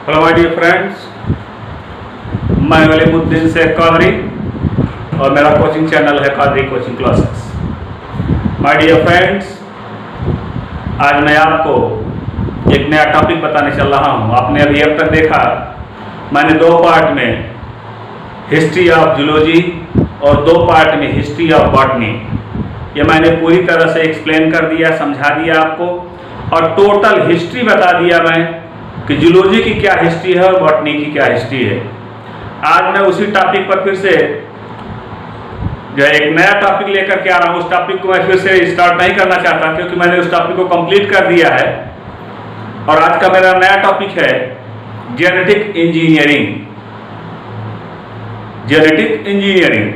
Hello my dear friends, मैं वलीमुद्दीन शेख कादरी और मेरा कोचिंग चैनल है Qadri coaching classes. My dear friends, आज मैं आपको एक नया टॉपिक बताने चल रहा हूँ। आपने अभी अब तक देखा मैंने 2 पार्ट में हिस्ट्री ऑफ जूलॉजी और 2 पार्ट में हिस्ट्री ऑफ बॉटनी, ये मैंने पूरी तरह से एक्सप्लेन कर दिया, समझा दिया आपको और टोटल हिस्ट्री बता दिया मैं कि जूलॉजी की क्या हिस्ट्री है और बॉटनी की क्या हिस्ट्री है। आज मैं उसी टॉपिक पर फिर से जो एक नया टॉपिक लेकर के आ रहा हूँ। उस टॉपिक को मैं फिर से स्टार्ट नहीं करना चाहता क्योंकि मैंने उस टॉपिक को कंप्लीट कर दिया है। और आज का मेरा नया टॉपिक है genetic engineering. Genetic engineering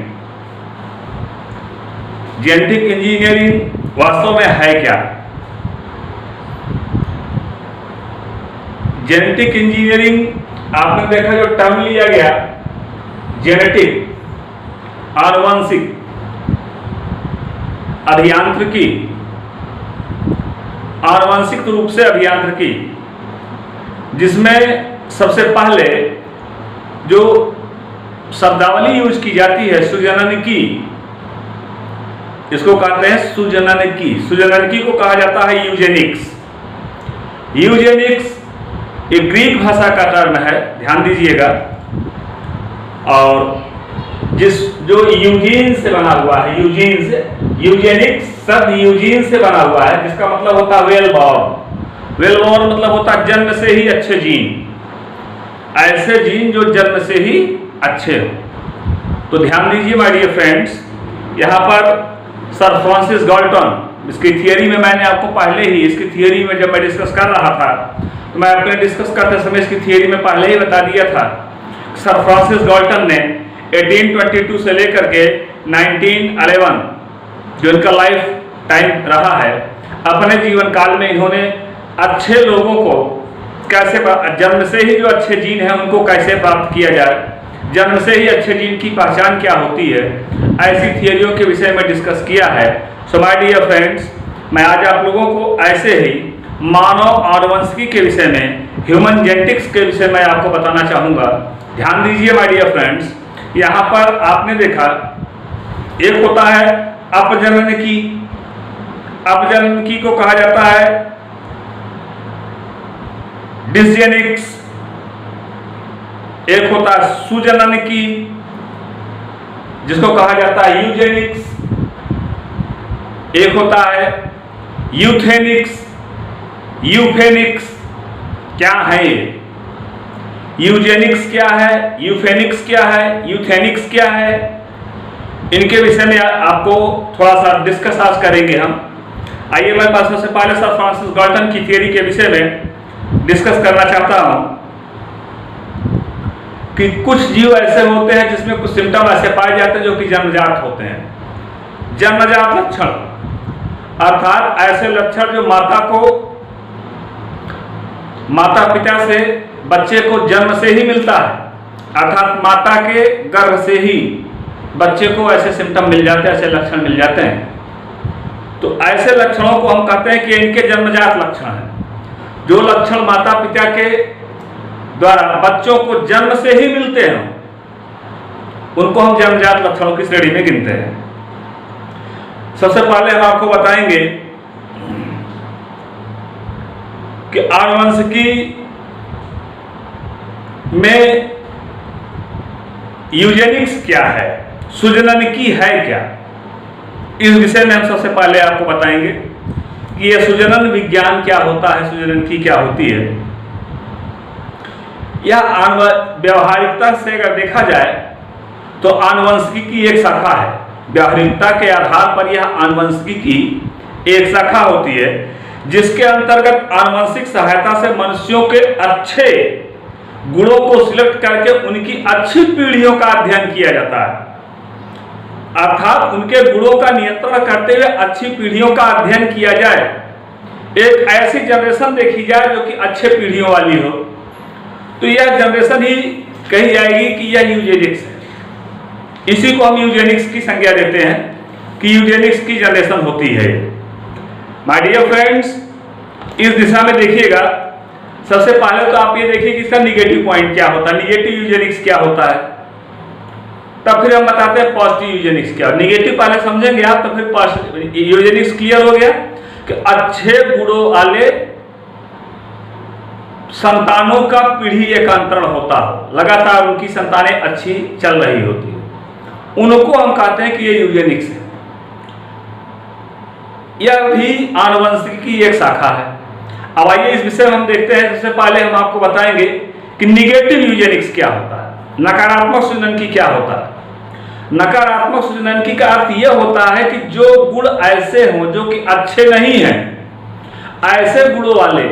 genetic engineering वास्तव में है क्या? जेनेटिक इंजीनियरिंग आपने देखा जो टर्म लिया गया जेनेटिक, आनुवंशिक, अभियांत्रिकी, आनुवंशिक रूप से अभियांत्रिकी, जिसमें सबसे पहले जो शब्दावली यूज की जाती है सुजननिकी, इसको कहते हैं सुजननिकी। सुजननिकी को कहा जाता है यूजेनिक्स। यूजेनिक्स एक ग्रीक भाषा का टर्म है, ध्यान दीजिएगा। और जो यूजीन से बना हुआ है, यूजीन से, यूजेनिक्स शब्द यूजीन से बना हुआ है, जिसका मतलब होता है वेल बॉर्न। वेल बॉर्न मतलब होता है जन्म से ही अच्छे जीन, ऐसे जीन जो जन्म से ही अच्छे हो। तो ध्यान दीजिए माय डियर फ्रेंड्स, यहाँ पर सर फ्रांसिस गाल्टन, इसकी थियरी में मैंने आपको पहले ही इसकी थियरी में जब मैं डिस्कस कर रहा था तो मैं अपने डिस्कस करते समय इसकी थियरी में पहले ही बता दिया था। सर फ्रांसिस गाल्टन ने 1822 से लेकर के 1911 जो इनका लाइफ टाइम रहा है, अपने जीवन काल में इन्होंने अच्छे लोगों को कैसे, जन्म से ही जो अच्छे जीन हैं उनको कैसे प्राप्त किया जाए, जन्म से ही अच्छे जीन की पहचान क्या होती है, ऐसी थियरियों के विषय में डिस्कस किया है। सो माय डियर फ्रेंड्स, मैं आज आप लोगों को ऐसे ही मानव आनुवंशिकी के विषय में, ह्यूमन जेनेटिक्स के विषय में आपको बताना चाहूँगा। ध्यान दीजिए माय डियर फ्रेंड्स, यहाँ पर आपने देखा एक होता है अपजननिकी। अपजननिकी को कहा जाता है डिसजेनिक्स। एक होता है सुजननिकी जिसको कहा जाता है यूजेनिक्स। एक होता है यूथेनिक्स, यूफेनिक्स। क्या है ये? यूजेनिक्स क्या है, यूफेनिक्स क्या है, यूथेनिक्स क्या है, इनके विषय में आपको थोड़ा सा डिस्कस आज करेंगे हम। आइए मैं सबसे पहले सर फ्रांसिस गाल्टन की थियरी के विषय में डिस्कस करना चाहता हूं कि कुछ जीव ऐसे होते हैं जिसमें कुछ सिम्टम ऐसे पाए जाते हैं जो कि जन्मजात होते हैं। जन्मजात लक्षण अर्थात ऐसे लक्षण जो माता पिता से बच्चे को जन्म से ही मिलता है, अर्थात माता के गर्भ से ही बच्चे को ऐसे सिम्टम मिल जाते हैं, ऐसे लक्षण मिल जाते हैं। तो ऐसे लक्षणों को हम कहते हैं कि इनके जन्मजात लक्षण हैं। जो लक्षण माता पिता के द्वारा बच्चों को जन्म से ही मिलते हैं उनको हम जन्मजात लक्षणों की श्रेणी में गिनते हैं। सबसे पहले हम आपको बताएंगे कि आनुवंशिकी में यूजेनिक्स क्या है, सुजननिकी है क्या, इस विषय में हम सबसे पहले आपको बताएंगे कि यह सुजनन विज्ञान क्या होता है, सुजननिकी क्या होती है। यह व्यवहारिकता से अगर देखा जाए तो आनुवंशिकी की एक शाखा है। व्यवहारिकता के आधार पर यह आनुवंशिकी की एक शाखा होती है जिसके अंतर्गत आनुवंशिक सहायता से मनुष्यों के अच्छे गुणों को सिलेक्ट करके उनकी अच्छी पीढ़ियों का अध्ययन किया जाता है। अर्थात उनके गुणों का नियंत्रण करते हुए अच्छी पीढ़ियों का अध्ययन किया जाए, एक ऐसी जनरेशन देखी जाए जो कि अच्छे पीढ़ियों वाली हो, तो यह जनरेशन ही कही जाएगी कि यह यूजेनिक्स है। इसी को हम यूजेनिक्स की संज्ञा देते हैं कि यूजेनिक्स की जनरेशन होती है। माय डियर फ्रेंड्स, इस दिशा में देखिएगा सबसे पहले तो आप ये देखिए कि इसका निगेटिव पॉइंट क्या होता है, निगेटिव यूजेनिक्स क्या होता है, तब फिर हम बताते हैं पॉजिटिव यूजेनिक्स क्या। निगेटिव पहले समझेंगे आप, तो फिर यूजेनिक्स क्लियर हो गया कि अच्छे गुणों वाले संतानों का पीढ़ी एकांतरण होता हो, लगातार उनकी संतानें अच्छी चल रही होती है, उनको हम कहते हैं कि ये यूजेनिक्स है। यह भी आनुवंशिकी की एक शाखा है। अब आइए इस विषय में हम देखते हैं। सबसे पहले हम आपको बताएंगे कि निगेटिव यूजेनिक्स क्या होता है, नकारात्मक सुजननकी क्या होता है। नकारात्मक सुजननकी का अर्थ यह होता है कि जो गुण ऐसे हों जो कि अच्छे नहीं हैं, ऐसे गुणों वाले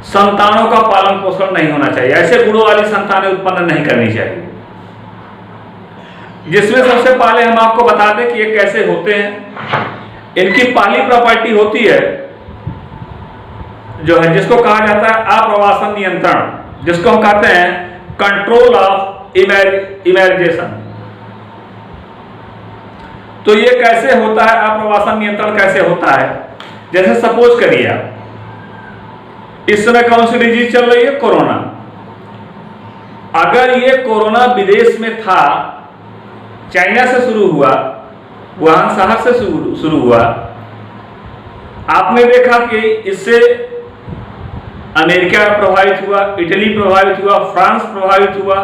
संतानों का पालन पोषण नहीं होना चाहिए, ऐसे गुणों वाली संतानें उत्पन्न नहीं करनी चाहिए। जिसमें सबसे पहले हम आपको बता दें कि ये कैसे होते हैं। इनकी पहली प्रॉपर्टी होती है जो है, जिसको कहा जाता है आप्रवासन नियंत्रण, जिसको हम कहते हैं कंट्रोल ऑफ इमर्जेशन। तो ये कैसे होता है, आप्रवासन नियंत्रण कैसे होता है? जैसे सपोज करिए आप, इस समय कौन सी डिजीज चल रही है? कोरोना। अगर ये कोरोना विदेश में था, चाइना से शुरू हुआ, वुहान शहर से शुरू हुआ, आपने देखा कि इससे अमेरिका प्रभावित हुआ, इटली प्रभावित हुआ, फ्रांस प्रभावित हुआ,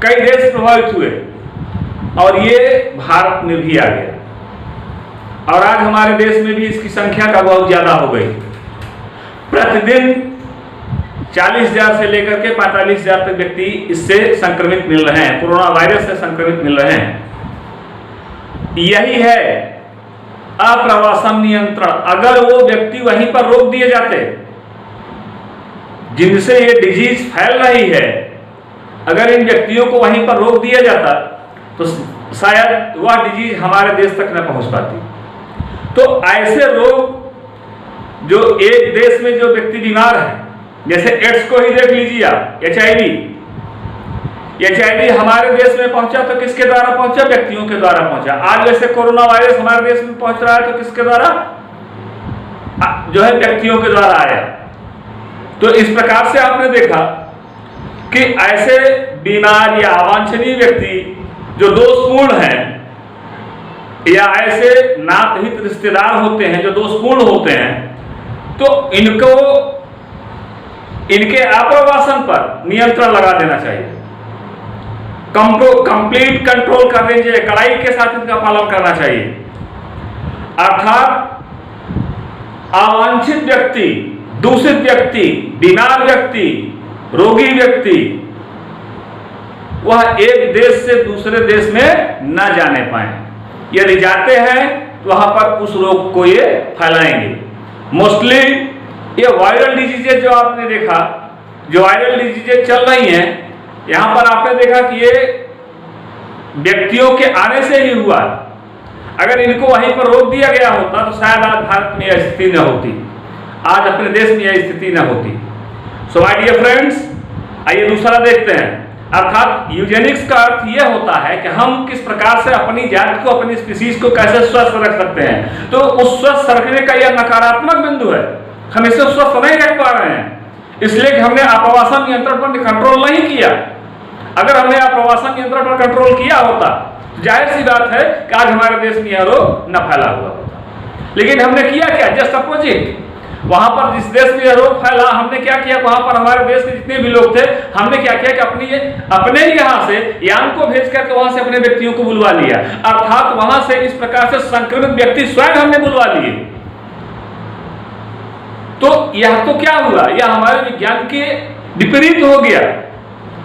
कई देश प्रभावित हुए और ये भारत में भी आ गया। और आज हमारे देश में भी इसकी संख्या का बहुत ज्यादा हो गई। प्रतिदिन 40,000 से लेकर के 45,000 तक व्यक्ति इससे संक्रमित मिल रहे हैं, कोरोना वायरस से संक्रमित मिल रहे हैं। यही है आप्रवासन नियंत्रण। अगर वो व्यक्ति वहीं पर रोक दिए जाते जिनसे ये डिजीज फैल रही है, अगर इन व्यक्तियों को वहीं पर रोक दिया जाता तो शायद वह डिजीज हमारे देश तक न पहुंच पाती। तो ऐसे रोग जो एक देश में जो व्यक्ति बीमार है, जैसे एड्स को ही देख लीजिए आप, एचआईवी हमारे देश में पहुंचा तो किसके द्वारा पहुंचा? व्यक्तियों के द्वारा पहुंचा। आज जैसे कोरोना वायरस हमारे देश में पहुंच रहा है तो किसके द्वारा? जो है व्यक्तियों के द्वारा आया। तो इस प्रकार से आपने देखा कि ऐसे बीमार या अवांछनीय व्यक्ति जो दोषपूर्ण हैं या ऐसे नातहित रिश्तेदार होते हैं जो दोषपूर्ण होते हैं, तो इनको इनके आप्रवासन पर नियंत्रण लगा देना चाहिए। कंप्लीट कंट्रोल करने चाहिए, कड़ाई के साथ इनका पालन करना चाहिए। अर्थात अवांछित व्यक्ति, दूषित व्यक्ति, बीमार व्यक्ति, रोगी व्यक्ति वह एक देश से दूसरे देश में न जाने पाए। यदि जाते हैं तो वहां पर उस रोग को ये फैलाएंगे। मोस्टली ये वायरल डिजीजेज जो आपने देखा, जो वायरल डिजीजेज चल रही हैं, यहां पर आपने देखा कि ये व्यक्तियों के आने से ही हुआ। अगर इनको वहीं पर रोक दिया गया होता तो शायद आज भारत में यह स्थिति न होती, आज अपने देश में यह स्थिति न होती। सो माय डियर फ्रेंड्स, आइए दूसरा देखते हैं। अर्थात यूजेनिक्स का अर्थ यह होता है कि हम किस प्रकार से अपनी जाति को, अपनी स्पीसीज को कैसे स्वस्थ रख सकते हैं। तो उस स्वस्थ रखने का यह नकारात्मक बिंदु है, हम इसे स्वस्थ नहीं रख पा रहे हैं, इसलिए कि हमने आप्रवासन नियंत्रण पर कंट्रोल नहीं किया। अगर हमने आप्रवासन नियंत्रण पर कंट्रोल किया होता तो जाहिर सी बात है कि आज हमारे देश में यह रोग न फैला हुआ होता। लेकिन हमने किया क्या? Just opposite. वहां पर जिस देश में यह रोग फैला, हमने क्या किया? वहां पर हमारे देश के जितने भी लोग थे, हमने क्या किया कि अपने यहां से यान को भेज करके वहां से अपने व्यक्तियों को बुलवा लिया। अर्थात वहां से इस प्रकार से संक्रमित व्यक्ति स्वयं हमने बुलवा लिए। तो यह तो क्या हुआ? यह हमारे विज्ञान के विपरीत हो गया,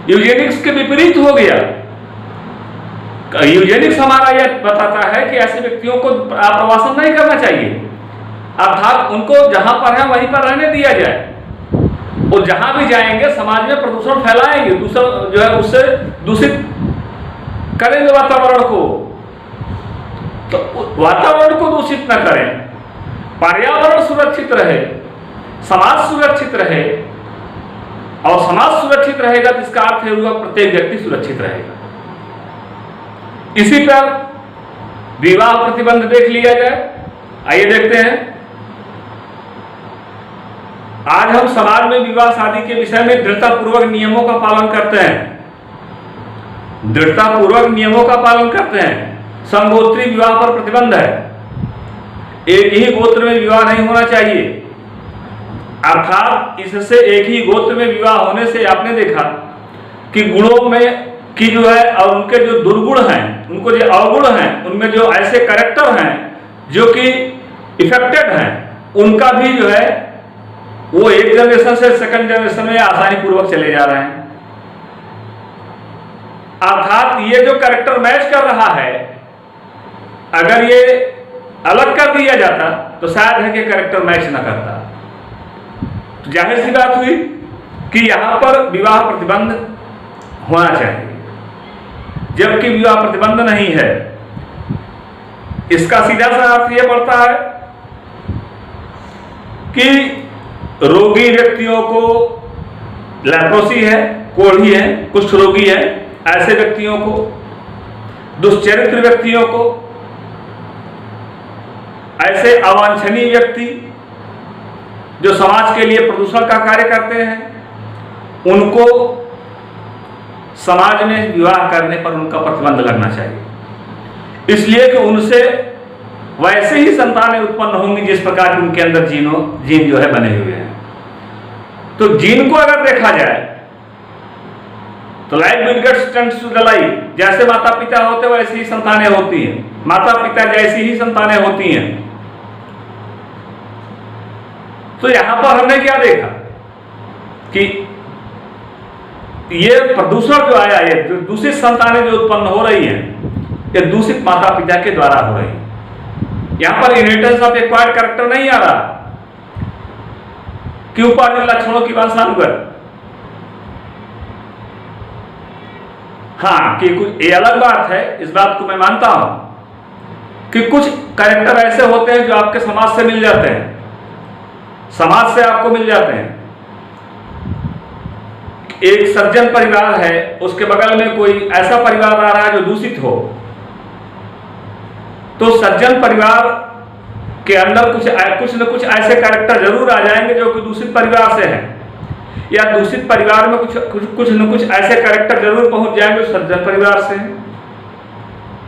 यूजेनिक्स के विपरीत हो गया। यूजेनिक्स हमारा यह बताता है कि ऐसे व्यक्तियों को आप्रवासन नहीं करना चाहिए, अर्थात उनको जहां पर है वहीं पर रहने दिया जाए। वो जहां भी जाएंगे समाज में प्रदूषण फैलाएंगे, दूसरा जो है उससे दूषित करेंगे वातावरण को। तो वातावरण को दूषित न करें, पर्यावरण सुरक्षित रहे, समाज सुरक्षित रहे, और समाज सुरक्षित रहेगा तो इसका अर्थ है वह प्रत्येक व्यक्ति सुरक्षित रहेगा। इसी पर विवाह प्रतिबंध देख लिया जाए। आइए देखते हैं। आज हम समाज में विवाह शादी के विषय में दृढ़तापूर्वक नियमों का पालन करते हैं, दृढ़तापूर्वक नियमों का पालन करते हैं। समगोत्री विवाह पर प्रतिबंध है, एक ही गोत्र में विवाह नहीं होना चाहिए, अर्थात इससे एक ही गोत्र में विवाह होने से आपने देखा कि गुणों में की जो है और उनके जो दुर्गुण हैं, उनको जो अवगुण हैं, उनमें जो ऐसे कैरेक्टर हैं जो कि इफेक्टेड हैं, उनका भी जो है वो एक जनरेशन से सेकंड जनरेशन में आसानी पूर्वक चले जा रहे हैं। अर्थात ये जो कैरेक्टर मैच कर रहा है, अगर ये अलग कर दिया जाता तो शायद है कि कैरेक्टर मैच ना करता। तो जाहिर सी बात हुई कि यहां पर विवाह प्रतिबंध होना चाहिए, जबकि विवाह प्रतिबंध नहीं है। इसका सीधा सा अर्थ यह पड़ता है कि रोगी व्यक्तियों को, लेप्रोसी है, कोढ़ी है, कुष्ठ रोगी है, ऐसे व्यक्तियों को, दुष्चरित्र व्यक्तियों को, ऐसे अवांछनीय व्यक्ति जो समाज के लिए प्रदूषण का कार्य करते हैं, उनको समाज में विवाह करने पर उनका प्रतिबंध लगना चाहिए। इसलिए कि उनसे वैसे ही संतानें उत्पन्न होंगी जिस प्रकार की उनके अंदर जीन जो है बने हुए हैं। तो जीन को अगर देखा जाए तो life begets tends to the life, जैसे माता पिता होते वैसी ही संतानें होती हैं, माता पिता जैसी ही संतानें होती हैं। तो यहां पर हमने क्या देखा कि ये प्रदूषण जो आया, ये जो दूषित संतानें जो उत्पन्न हो रही हैं, ये दूषित माता पिता के द्वारा हो रही है। यहां पर इनहेरिटेंस ऑफ एक्वायर्ड कैरेक्टर नहीं आ रहा कि उपार्जन लक्षणों की वंशानुगत। हाँ, कि कुछ ये अलग बात है, इस बात को मैं मानता हूं कि कुछ कैरेक्टर ऐसे होते हैं जो आपके समाज से मिल जाते हैं, समाज से आपको मिल जाते हैं। एक सज्जन परिवार है, उसके बगल में कोई ऐसा परिवार आ रहा है जो दूषित हो, तो सज्जन परिवार के अंदर कुछ न कुछ ऐसे कैरेक्टर जरूर आ जाएंगे जो कि दूषित परिवार से हैं, या दूषित परिवार में कुछ न कुछ ऐसे कैरेक्टर जरूर पहुंच जाएंगे जो सज्जन परिवार से हैं।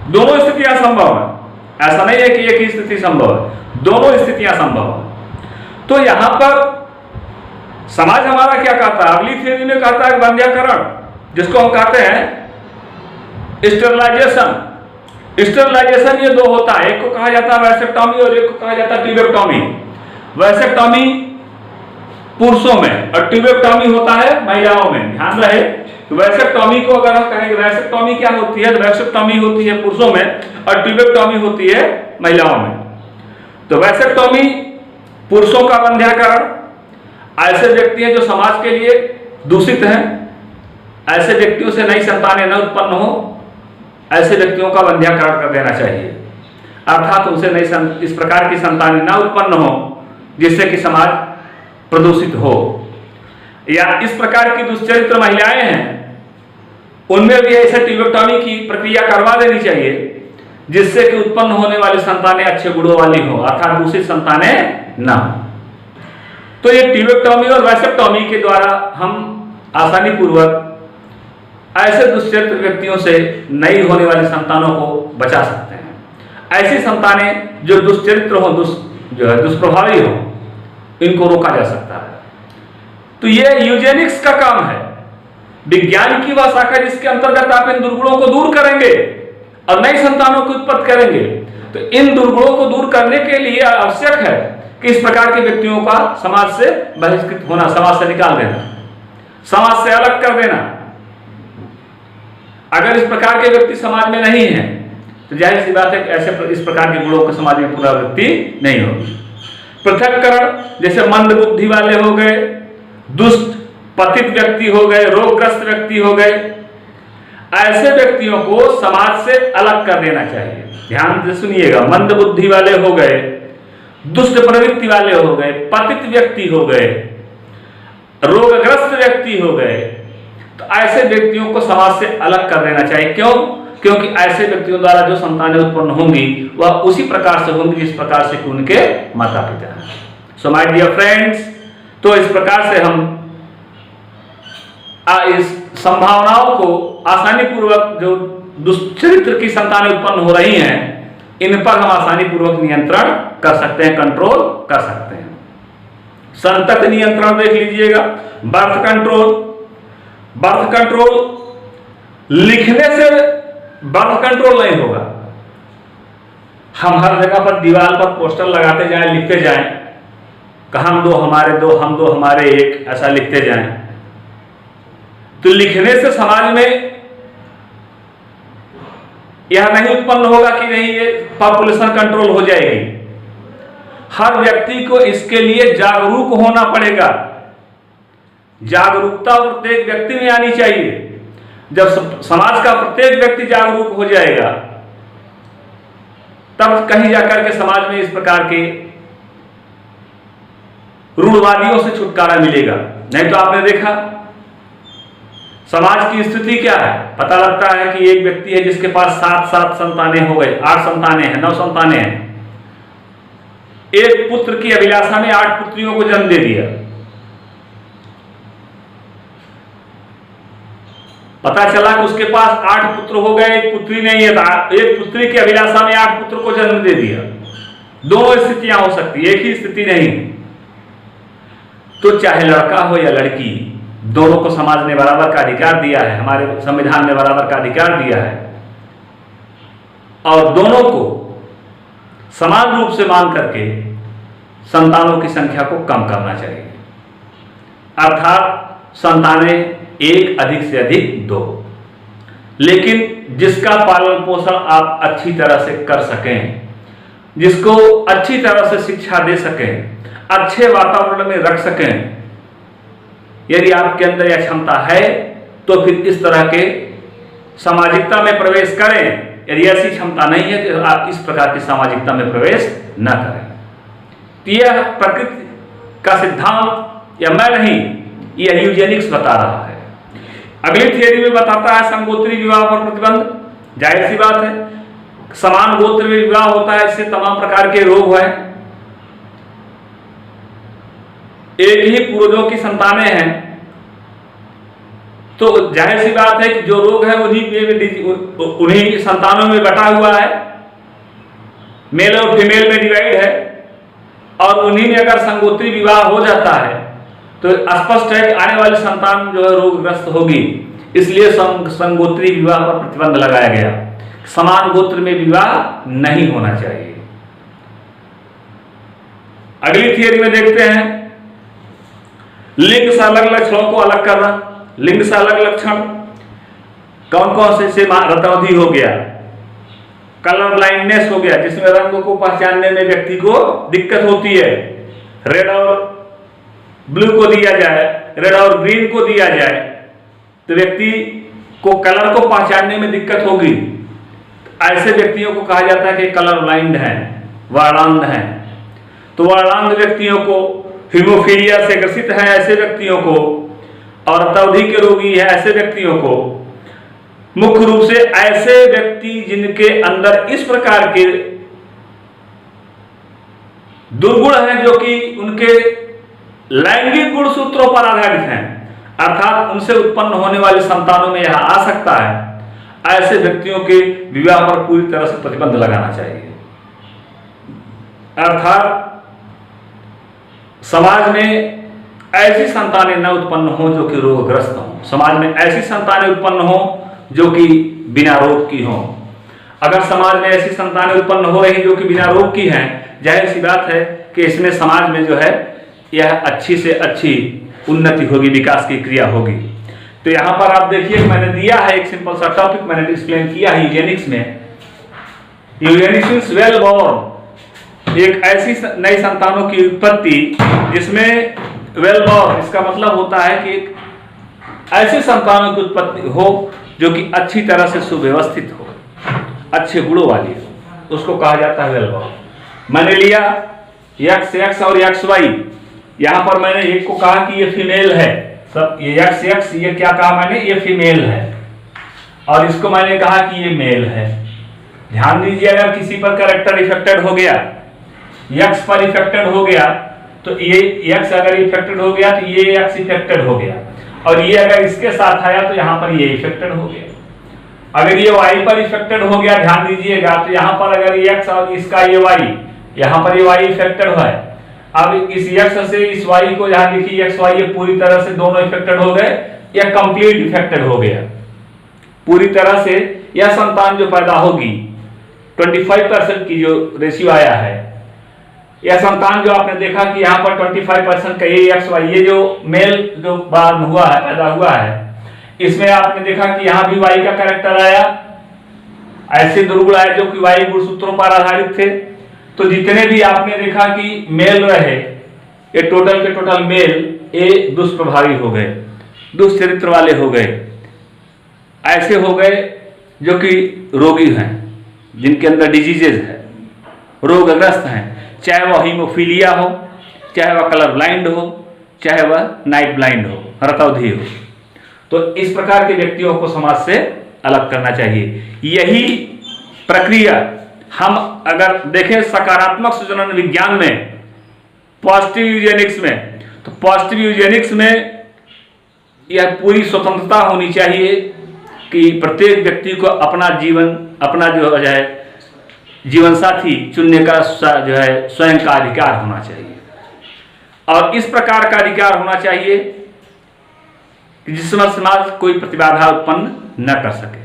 दोनों स्थितियां संभव है, ऐसा नहीं है कि एक ही स्थिति संभव है, दोनों स्थितियां संभव है। तो यहां पर समाज हमारा क्या कहता है, अगली थ्योरी में कहता है वंध्याकरण, जिसको हम कहते हैं स्टेरिलाइजेशन। स्टेरिलाइजेशन ये दो होता है, एक को कहा जाता है वैसेक्टॉमी और एक को कहा जाता है ट्यूबेक्टॉमी। वैसेक्टॉमी पुरुषों में और ट्यूबेक्टॉमी होता है महिलाओं में। ध्यान रहे, वैसेक्टॉमी को अगर हम कहेंगे, वैसेक्टॉमी क्या होती है, वैसेक्टॉमी होती है पुरुषों में और ट्यूबेक्टॉमी होती है महिलाओं में। तो वैसेक्टॉमी पुरुषों का वंध्याकरण, ऐसे व्यक्ति हैं जो समाज के लिए दूषित हैं, ऐसे व्यक्तियों से नई संतानें न उत्पन्न हो, ऐसे व्यक्तियों का वंध्याकरण कर देना चाहिए। अर्थात उनसे नई इस प्रकार की संतानें न उत्पन्न हो जिससे कि समाज प्रदूषित हो। या इस प्रकार की दुष्चरित्र महिलाएं हैं, उनमें भी ऐसे ट्यूबेक्टॉमी की प्रक्रिया करवा देनी चाहिए जिससे कि उत्पन्न होने वाली संतानें अच्छे गुणों वाली हो, अर्थात दूषित संतानें न हो। तो ये ट्यूबेक्टॉमी और वैसेक्टॉमी के द्वारा हम आसानी पूर्वक ऐसे दुष्चरित्र व्यक्तियों से नई होने वाली संतानों को बचा सकते हैं। ऐसी संतानें जो दुष्चरित्र हो, जो है दुष्प्रभावी हो, इनको रोका जा सकता है। तो ये यूजेनिक्स का काम है, विज्ञान की वह शाखा जिसके अंतर्गत आप इन दुर्गुणों को दूर करेंगे और नई संतानों की उत्पत्ति करेंगे। तो इन दुर्गुणों को दूर करने के लिए आवश्यक है कि इस प्रकार के व्यक्तियों का समाज से बहिष्कृत होना, समाज से निकाल देना, समाज से अलग कर देना। अगर इस प्रकार के व्यक्ति समाज में नहीं है तो जाहिर सी बात है कि ऐसे इस प्रकार के गुणों को समाज में पुनरावृत्ति नहीं होगी। पृथक्करण, जैसे मंद बुद्धि वाले हो गए, दुष्ट पतित व्यक्ति हो गए, रोगग्रस्त व्यक्ति हो गए, ऐसे व्यक्तियों को समाज से अलग कर देना चाहिए। ध्यान से सुनिएगा, मंद बुद्धि वाले हो गए, दुष्ट प्रवृत्ति वाले हो गए, पतित व्यक्ति हो गए, रोगग्रस्त व्यक्ति हो गए, तो ऐसे व्यक्तियों को समाज से अलग कर देना चाहिए। क्यों? क्योंकि ऐसे व्यक्तियों द्वारा जो संतानें उत्पन्न होंगी वह उसी प्रकार से होंगी जिस प्रकार से उनके माता पिता हैं। सो माय डियर फ्रेंड्स, तो इस प्रकार से हम इस संभावनाओं को आसानी पूर्वक जो दुष्चरित्र की संतानें उत्पन्न हो रही हैं, इन पर हम आसानी पूर्वक नियंत्रण कर सकते हैं, कंट्रोल कर सकते हैं। संतत नियंत्रण देख लीजिएगा, बर्थ कंट्रोल। बर्थ कंट्रोल लिखने से बर्थ कंट्रोल नहीं होगा। हम हर जगह पर दीवार पर पोस्टर लगाते जाएं, लिखते जाएं, हम दो हमारे दो, हम दो हमारे एक, ऐसा लिखते जाएं, तो लिखने से समाज में यह नहीं उत्पन्न होगा कि नहीं ये पॉपुलेशन कंट्रोल हो जाएगी। हर व्यक्ति को इसके लिए जागरूक होना पड़ेगा। जागरूकता प्रत्येक व्यक्ति में आनी चाहिए। जब समाज का प्रत्येक व्यक्ति जागरूक हो जाएगा, तब कहीं जाकर के समाज में इस प्रकार के रूढ़वादियों से छुटकारा मिलेगा। नहीं तो आपने देखा समाज की स्थिति क्या है। पता लगता है कि एक व्यक्ति है जिसके पास 7 संतानें हो गए, 8 संतानें हैं, 9 संतानें हैं। एक पुत्र की अभिलाषा में 8 पुत्रियों को जन्म दे दिया। पता चला कि उसके पास 8 पुत्र हो गए, एक पुत्री नहीं है। एक पुत्री की अभिलाषा में 8 पुत्र को जन्म दे दिया। दोनों स्थितियां हो सकती, एक ही स्थिति नहीं। तो चाहे लड़का हो या लड़की, दोनों को समाज ने बराबर का अधिकार दिया है, हमारे संविधान ने बराबर का अधिकार दिया है, और दोनों को समान रूप से मान करके संतानों की संख्या को कम करना चाहिए। अर्थात संतानें 1 अधिक से अधिक 2, लेकिन जिसका पालन पोषण आप अच्छी तरह से कर सकें, जिसको अच्छी तरह से शिक्षा दे सकें, अच्छे वातावरण में रख सकें। यदि आपके अंदर यह क्षमता है तो फिर इस तरह के सामाजिकता में प्रवेश करें। यदि ऐसी क्षमता नहीं है तो आप इस प्रकार की सामाजिकता में प्रवेश न करें। तो यह प्रकृति का सिद्धांत या मैं नहीं, यह यूजेनिक्स बता रहा है। अगली थियरी में बताता है संगोत्री विवाह पर प्रतिबंध। जाहिर सी बात है, समान गोत्र में विवाह होता है, इससे तमाम प्रकार के रोग हैं। एक ही पूर्वजों की संतानें हैं, तो जाहिर सी बात है कि जो रोग है उन्हीं संतानों में बटा हुआ है, मेल और फीमेल में डिवाइड है, और उन्हीं में अगर संगोत्री विवाह हो जाता है तो स्पष्ट है कि आने वाली संतान जो है रोगग्रस्त होगी। इसलिए संगोत्री विवाह पर प्रतिबंध लगाया गया। समान गोत्र में विवाह नहीं होना चाहिए। अगली थियरी में देखते हैं लिंग से अलग लक्षणों को अलग करना। लिंग से अलग लक्षण कौन कौन से रतौंधी हो गया, कलर ब्लाइंडनेस हो गया, जिसमें रंगों को पहचानने में व्यक्ति को दिक्कत होती है। रेड और ब्लू को दिया जाए, रेड और ग्रीन को दिया जाए तो व्यक्ति को कलर को पहचानने में दिक्कत होगी। ऐसे व्यक्तियों को कहा जाता है कि कलर ब्लाइंड हैं, वर्णांध हैं। तो वर्णांध व्यक्तियों को, हीमोफीलिया से ग्रसित हैं ऐसे व्यक्तियों को, और रतौंधी के रोगी है ऐसे व्यक्तियों को, मुख्य रूप से ऐसे व्यक्ति जिनके अंदर इस प्रकार के दुर्गुण हैं जो कि उनके लैंगिक गुणसूत्रों पर आधारित हैं, अर्थात उनसे उत्पन्न होने वाली संतानों में यह आ सकता है, ऐसे व्यक्तियों के विवाह पर पूरी तरह से प्रतिबंध लगाना चाहिए। अर्थात समाज में ऐसी संतानें न उत्पन्न हो जो कि रोगग्रस्त हों। समाज में ऐसी संतानें उत्पन्न हो जो कि बिना रोग की हों। अगर समाज में ऐसी संतानें उत्पन्न हो रही जो कि बिना रोग की हैं, जाहिर सी बात है कि इसमें समाज में जो है यह अच्छी से अच्छी उन्नति होगी, विकास की क्रिया होगी। तो यहाँ पर आप देखिए मैंने दिया है एक सिंपल सा टॉपिक, मैंने एक्सप्लेन किया है यूजेनिक्स में। यूजेनिक्स मींस वेल बोर्न, एक ऐसी नई संतानों की उत्पत्ति जिसमें वेल बोर्न, इसका मतलब होता है कि एक ऐसी संतानों की उत्पत्ति हो जो कि अच्छी तरह से सुव्यवस्थित हो, अच्छे गुणों वाली हो, उसको कहा जाता है वेल बोर्न। मैंने लिया एक्स और एक्स वाई। यहाँ पर मैंने एक को कहा कि ये फीमेल है, सब ये एक्स, ये क्या कहा मैंने, ये फीमेल है, और इसको मैंने कहा कि ये मेल है। ध्यान दीजिए, अगर किसी पर कैरेक्टर इफेक्टेड हो गया, एक्स पर इफेक्टेड हो गया, तो ये x अगर इफेक्टेड हो गया तो ये x इफेक्टेड हो गया, और ये अगर इसके साथ आया तो यहाँ पर ये इफेक्टेड हो गया। अगर ये y पर इफेक्टेड हो गया, ध्यान दीजिएगा, तो यहाँ पर अगर ये x और इसका ये y, यहाँ पर ये y इफेक्टेड है। अब इस x से इस y को यहाँ लिखिए x y, ये पूरी तरह से दोनों इफेक्टेड हो गए, या कंप्लीट इफेक्टेड हो गया पूरी तरह से। यह संतान जो पैदा होगी 25% की जो रेशियो आया है, यह संतान जो आपने देखा कि यहाँ पर 25% का ये एक्स वाई, ये जो मेल जो बार हुआ है, पैदा हुआ है, इसमें आपने देखा कि यहाँ भी वाई का कैरेक्टर आया, ऐसे दुर्गुण आए जो कि वाई गुणसूत्रों पर आधारित थे। तो जितने भी आपने देखा कि मेल रहे, ये टोटल के टोटल मेल ये दुष्प्रभावी हो गए, दुष्चरित्र वाले हो गए, ऐसे हो गए जो कि रोगी हैं, जिनके अंदर डिजीजेज है, रोगग्रस्त हैं, चाहे वह हीमोफीलिया हो, चाहे वह कलर ब्लाइंड हो, चाहे वह नाइट ब्लाइंड हो, रतौंधी हो। तो इस प्रकार के व्यक्तियों को समाज से अलग करना चाहिए। यही प्रक्रिया हम अगर देखें सकारात्मक सुजनन विज्ञान में, पॉजिटिव यूजेनिक्स में, तो पॉजिटिव यूजेनिक्स में यह पूरी स्वतंत्रता होनी चाहिए कि प्रत्येक व्यक्ति को अपना जीवन, अपना जो है जीवन साथी चुनने का जो है स्वयं का अधिकार होना चाहिए, और इस प्रकार का अधिकार होना चाहिए कि जिसमें समाज कोई प्रतिबाधा उत्पन्न न कर सके।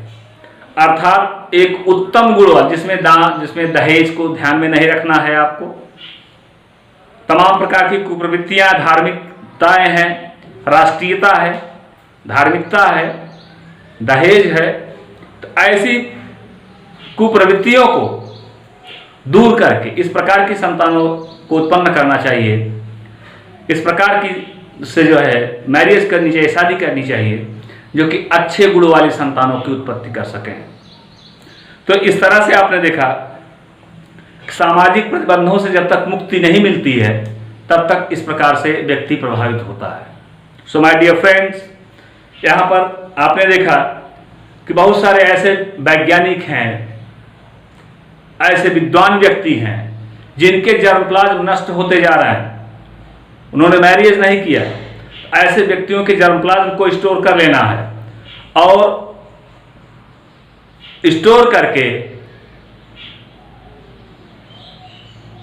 अर्थात एक उत्तम गुण जिसमें दहेज को ध्यान में नहीं रखना है आपको, तमाम प्रकार की कुप्रवृत्तियां, धार्मिकताएं हैं, राष्ट्रीयता है, धार्मिकता है, दहेज है, तो ऐसी कुप्रवृत्तियों को दूर करके इस प्रकार की संतानों को उत्पन्न करना चाहिए। इस प्रकार की से जो है मैरिज करनी चाहिए, शादी करनी चाहिए, जो कि अच्छे गुण वाली संतानों की उत्पत्ति कर सकें। तो इस तरह से आपने देखा सामाजिक प्रतिबंधों से जब तक मुक्ति नहीं मिलती है तब तक इस प्रकार से व्यक्ति प्रभावित होता है। सो माय डियर फ्रेंड्स, यहाँ पर आपने देखा कि बहुत सारे ऐसे वैज्ञानिक हैं, ऐसे विद्वान व्यक्ति हैं जिनके जर्मप्लाज्म नष्ट होते जा रहे हैं, उन्होंने मैरिज नहीं किया। ऐसे व्यक्तियों के जर्मप्लाज्म को स्टोर कर लेना है, और स्टोर करके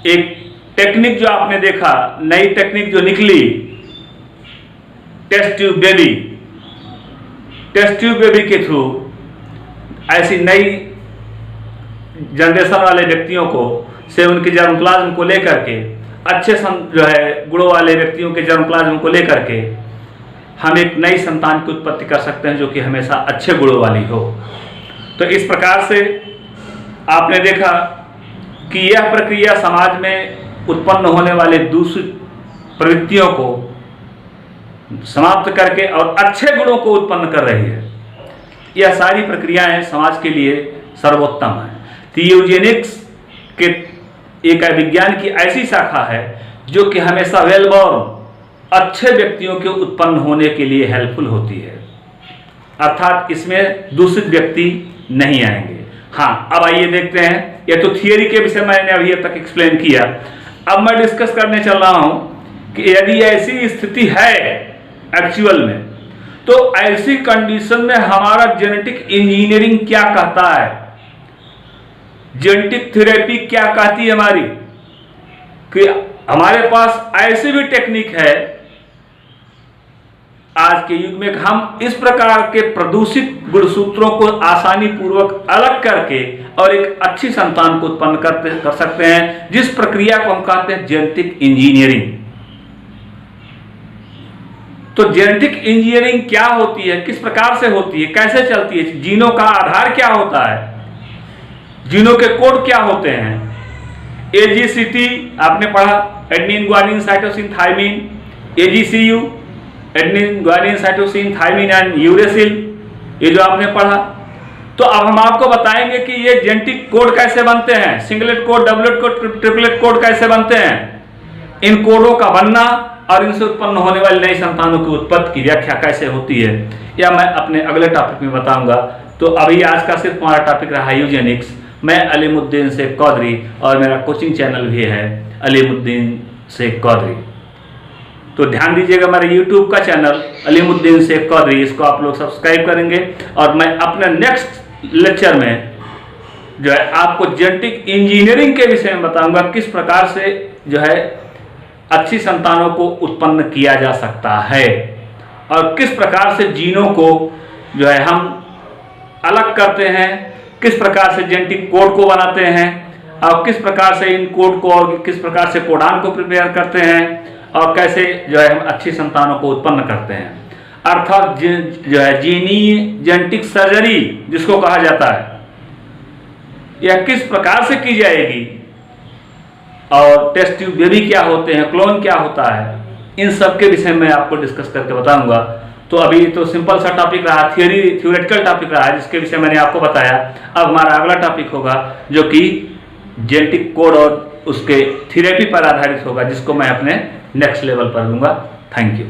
एक टेक्निक जो आपने देखा, नई टेक्निक जो निकली, test tube baby, test tube baby के थ्रू ऐसी नई जनरेशन वाले व्यक्तियों को से उनके जर्मप्लाज्म को लेकर के, अच्छे जो है गुणों वाले व्यक्तियों के जर्मप्लाज्म को लेकर के हम एक नई संतान की उत्पत्ति कर सकते हैं जो कि हमेशा अच्छे गुणों वाली हो। तो इस प्रकार से आपने देखा कि यह प्रक्रिया समाज में उत्पन्न होने वाले दूषित प्रवृत्तियों को समाप्त करके और अच्छे गुणों को उत्पन्न कर रही है। यह सारी प्रक्रियाएं समाज के लिए सर्वोत्तम है। तो यूजेनिक्स के एक विज्ञान की ऐसी शाखा है जो कि हमेशा वेलबॉर्न अच्छे व्यक्तियों के उत्पन्न होने के लिए हेल्पफुल होती है, अर्थात इसमें दूषित व्यक्ति नहीं आएंगे। हाँ, अब आइए देखते हैं, यह तो थियरी के विषय मैंने अभी तक एक्सप्लेन किया। अब मैं डिस्कस करने चल रहा हूं कि यदि ऐसी स्थिति है एक्चुअल में, तो ऐसी कंडीशन में हमारा जेनेटिक इंजीनियरिंग क्या कहता है, जेनेटिक थेरेपी क्या कहती है हमारी, कि हमारे पास ऐसी भी टेक्निक है आज के युग में हम इस प्रकार के प्रदूषित गुणसूत्रों को आसानी पूर्वक अलग करके और एक अच्छी संतान को उत्पन्न कर सकते हैं, जिस प्रक्रिया को हम कहते हैं जेनेटिक इंजीनियरिंग। तो जेनेटिक इंजीनियरिंग क्या होती है, किस प्रकार से होती है, कैसे चलती है, जीनों का आधार क्या होता है, जीनों के कोड क्या होते हैं। AGCT आपने पढ़ा, adenine guanine cytosine thymine, AGCU adenine guanine cytosine thymine and uracil, ये जो आपने पढ़ा। तो अब हम आपको बताएंगे कि ये जेनेटिक कोड कैसे बनते हैं, singlet code, doublet code, triplet code कैसे बनते हैं, इन कोडों का बनना और इनसे उत्पन्न होने वाली नई संतानों की उत्पत्ति की व्याख्या कैसे होती है, या मैं अपने अगले टॉपिक में बताऊंगा। तो अभी आज का सिर्फ हमारा टॉपिक रहा यूजेनिक्स। मैं अलीमुद्दीन शेख कौदरी और मेरा कोचिंग चैनल भी है अलीमुद्दीन शेख कौदरी। तो ध्यान दीजिएगा, हमारे YouTube का चैनल अलीमुद्दीन शेख कौदरी, इसको आप लोग सब्सक्राइब करेंगे। और मैं अपने नेक्स्ट लेक्चर में जो है आपको जेनेटिक इंजीनियरिंग के विषय में बताऊंगा, किस प्रकार से जो है अच्छी संतानों को उत्पन्न किया जा सकता है और किस प्रकार से जीनों को जो है हम अलग करते हैं, किस प्रकार से जेनेटिक कोड को बनाते हैं और किस प्रकार से इन कोड को और किस प्रकार से कोडान को प्रिपेयर करते हैं और कैसे जो है हम अच्छी संतानों को उत्पन्न करते हैं। अर्थात जो है जीनी जेनेटिक सर्जरी जिसको कहा जाता है, यह किस प्रकार से की जाएगी और टेस्ट ट्यूब बेबी क्या होते हैं, क्लोन क्या होता है, इन सब के विषय में आपको डिस्कस करके बताऊंगा। तो अभी तो सिंपल सा टॉपिक रहा, थ्योरेटिकल टॉपिक रहा, जिसके विषय मैंने आपको बताया। अब हमारा अगला टॉपिक होगा जो कि जेनेटिक कोड और उसके थेरेपी पर आधारित होगा, जिसको मैं अपने नेक्स्ट लेवल पर दूंगा। Thank you.